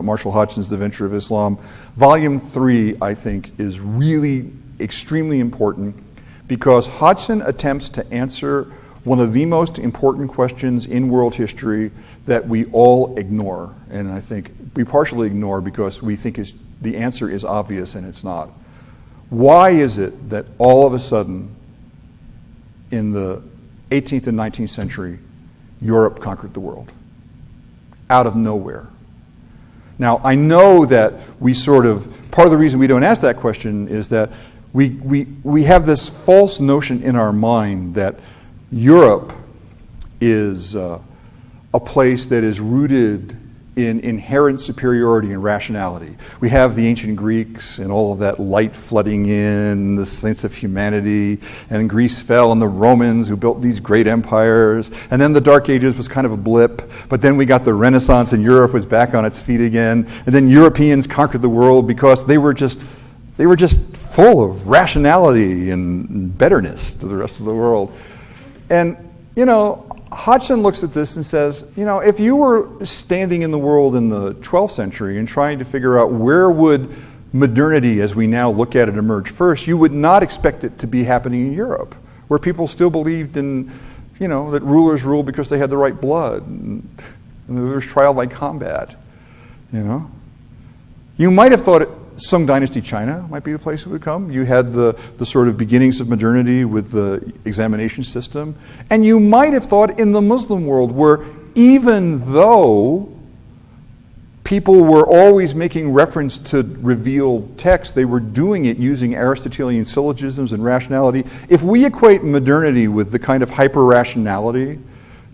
Marshall Hodgson's The Venture of Islam. Volume 3, I think, is really extremely important because Hodgson attempts to answer one of the most important questions in world history that we all ignore, and I think we partially ignore because we think the answer is obvious and it's not. Why is it that all of a sudden in the 18th and 19th century, Europe conquered the world? Out of nowhere. Now, I know that part of the reason we don't ask that question is that we have this false notion in our mind that Europe is a place that is rooted in inherent superiority and rationality. We have the ancient Greeks and all of that light flooding in, the sense of humanity, and Greece fell and the Romans who built these great empires, and then the Dark Ages was kind of a blip, but then we got the Renaissance and Europe was back on its feet again, and then Europeans conquered the world because they were just full of rationality and betterness to the rest of the world. And, Hodgson looks at this and says, if you were standing in the world in the 12th century and trying to figure out where would modernity as we now look at it emerge first, you would not expect it to be happening in Europe, where people still believed in, that rulers ruled because they had the right blood and there was trial by combat, You might have thought Sung Dynasty China might be the place it would come. You had the sort of beginnings of modernity with the examination system. And you might have thought in the Muslim world, where even though people were always making reference to revealed text, they were doing it using Aristotelian syllogisms and rationality. If we equate modernity with the kind of hyper-rationality,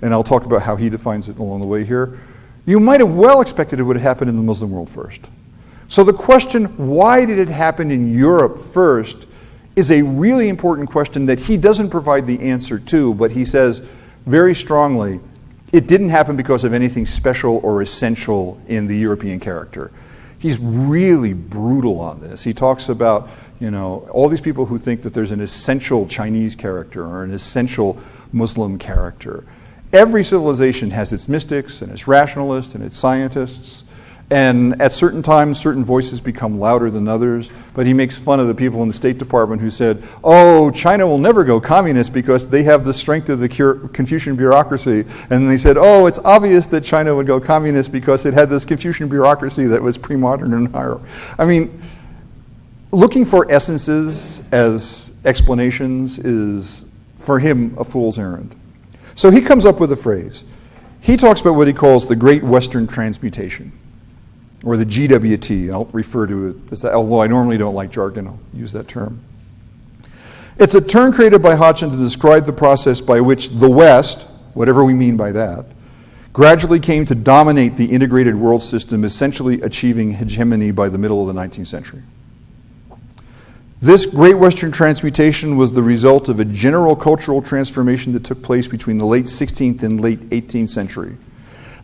and I'll talk about how he defines it along the way here, you might have well expected it would have happened in the Muslim world first. So the question, why did it happen in Europe first, is a really important question that he doesn't provide the answer to, but he says very strongly, it didn't happen because of anything special or essential in the European character. He's really brutal on this. He talks about, all these people who think that there's an essential Chinese character or an essential Muslim character. Every civilization has its mystics and its rationalists and its scientists. And at certain times, certain voices become louder than others. But he makes fun of the people in the State Department who said, China will never go communist because they have the strength of the Confucian bureaucracy. And they said, it's obvious that China would go communist because it had this Confucian bureaucracy that was pre-modern and higher. I mean, looking for essences as explanations is, for him, a fool's errand. So he comes up with a phrase. He talks about what he calls the Great Western Transmutation, or the GWT. I'll refer to it as that, although I normally don't like jargon, I'll use that term. It's a term created by Hodgson to describe the process by which the West, whatever we mean by that, gradually came to dominate the integrated world system, essentially achieving hegemony by the middle of the 19th century. This Great Western Transmutation was the result of a general cultural transformation that took place between the late 16th and late 18th century.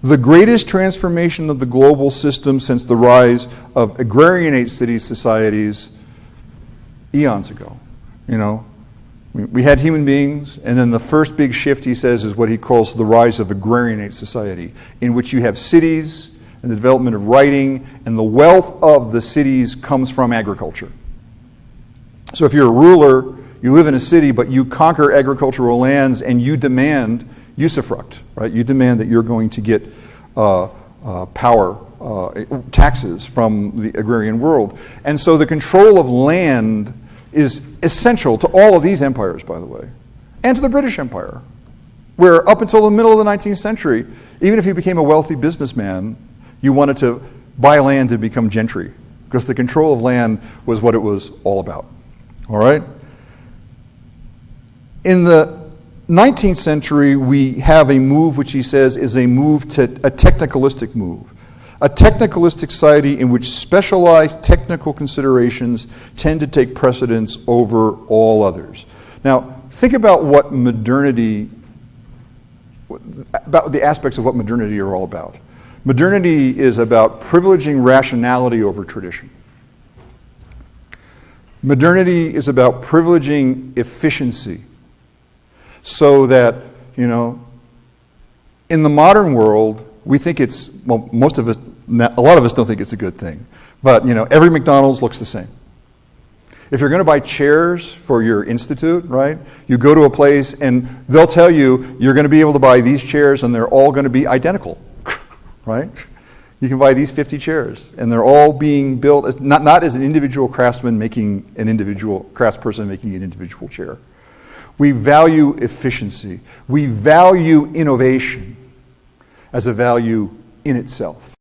The greatest transformation of the global system since the rise of agrarianate city societies eons ago. We had human beings, and then the first big shift, he says, is what he calls the rise of agrarianate society, in which you have cities and the development of writing, and the wealth of the cities comes from agriculture. So if you're a ruler, you live in a city, but you conquer agricultural lands and you demand usufruct, right? You demand that you're going to get taxes from the agrarian world. And so the control of land is essential to all of these empires, by the way, and to the British Empire, where up until the middle of the 19th century, even if you became a wealthy businessman, you wanted to buy land and become gentry, because the control of land was what it was all about. All right? In the 19th century, we have a move which he says is a move to a technicalistic move. A technicalistic society in which specialized technical considerations tend to take precedence over all others. Now, think about what modernity, about the aspects of what modernity are all about. Modernity is about privileging rationality over tradition. Modernity is about privileging efficiency, so that, in the modern world, we think it's, most of us a lot of us don't think it's a good thing. But, every McDonald's looks the same. If you're going to buy chairs for your institute, right, you go to a place and they'll tell you you're going to be able to buy these chairs and they're all going to be identical, right? You can buy these 50 chairs and they're all being built as, not as an individual craftsperson making an individual chair. We value efficiency. We value innovation as a value in itself.